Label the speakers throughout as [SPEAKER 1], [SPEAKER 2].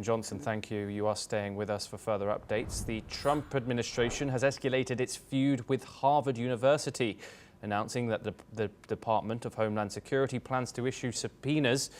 [SPEAKER 1] Johnson, thank you. You are staying with us for further updates. The Trump administration has escalated its feud with Harvard University, announcing that the Department of Homeland Security plans to issue subpoenas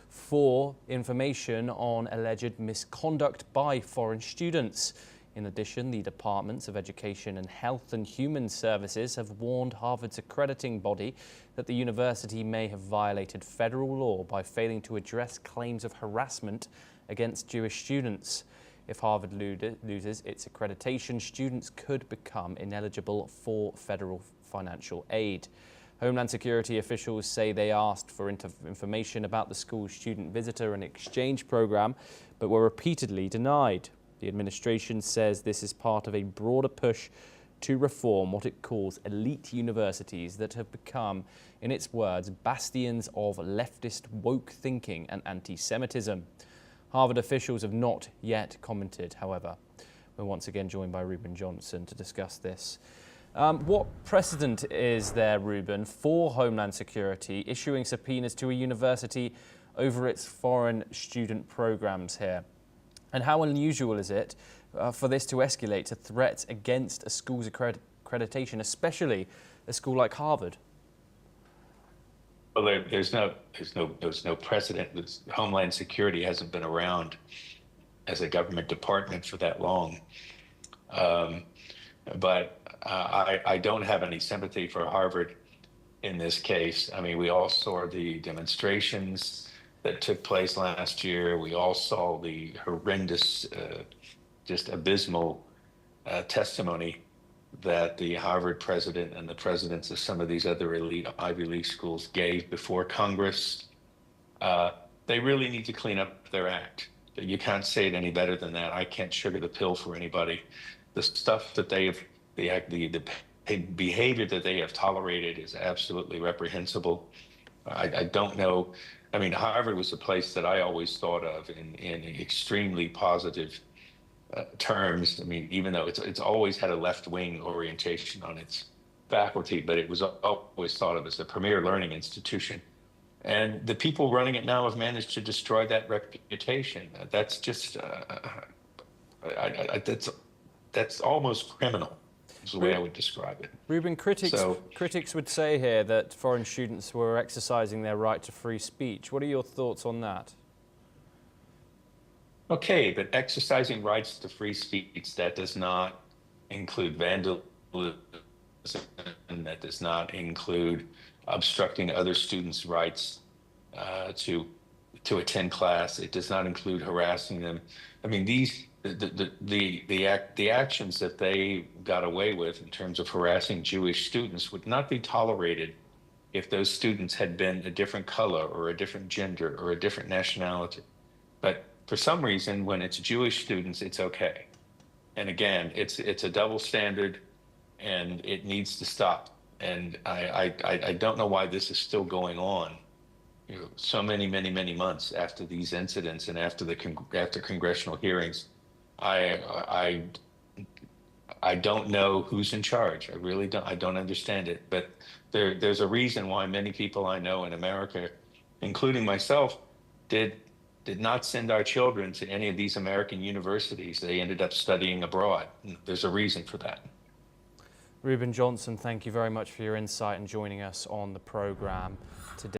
[SPEAKER 1] for information on alleged misconduct by foreign students. In addition, the Departments of Education and Health and Human Services have warned Harvard's accrediting body that the university may have violated federal law by failing to address claims of harassment against Jewish students. If Harvard loses its accreditation, students could become ineligible for federal financial aid. Homeland Security officials say they asked for information about the school's student visitor and exchange program, but were repeatedly denied. The administration says this is part of a broader push to reform what it calls elite universities that have become, in its words, bastions of leftist woke thinking and anti-Semitism. Harvard officials have not yet commented, however. We're once again joined by Reuben Johnson to discuss this. What precedent is there, Reuben, for Homeland Security issuing subpoenas to a university over its foreign student programs here? And how unusual is it for this to escalate to threats against a school's accreditation, especially a school like Harvard?
[SPEAKER 2] Well, there's no precedent. Homeland Security hasn't been around as a government department for that long. But I don't have any sympathy for Harvard in this case. I mean, we all saw the demonstrations that took place last year. We all saw the horrendous, just abysmal testimony that the Harvard president and the presidents of some of these other elite Ivy League schools gave before Congress. They really need to clean up their act. You can't say it any better than that. I can't sugar the pill for anybody. The stuff that the behavior that they have tolerated is absolutely reprehensible. I don't know. I mean, Harvard was a place that I always thought of in extremely positive terms. I mean, even though it's always had a left-wing orientation on its faculty, but it was always thought of as a premier learning institution. And the people running it now have managed to destroy that reputation. That's just, that's almost criminal, is the way I would describe it.
[SPEAKER 1] Reuben, critics would say here that foreign students were exercising their right to free speech. What are your thoughts on that?
[SPEAKER 2] Okay, but exercising rights to free speech, that does not include vandalism, that does not include obstructing other students' rights to attend class. It does not include harassing them. I mean, the actions that they got away with in terms of harassing Jewish students would not be tolerated if those students had been a different color or a different gender or a different nationality. But for some reason, when it's Jewish students, it's okay. And again, it's a double standard, and it needs to stop. And I don't know why this is still going on, you know, so many months after these incidents and after congressional hearings. I don't know who's in charge. I really don't. I don't understand it. But there's a reason why many people I know in America, including myself, did not send our children to any of these American universities. They ended up studying abroad. There's a reason for that.
[SPEAKER 1] Reuben Johnson, thank you very much for your insight and joining us on the program today.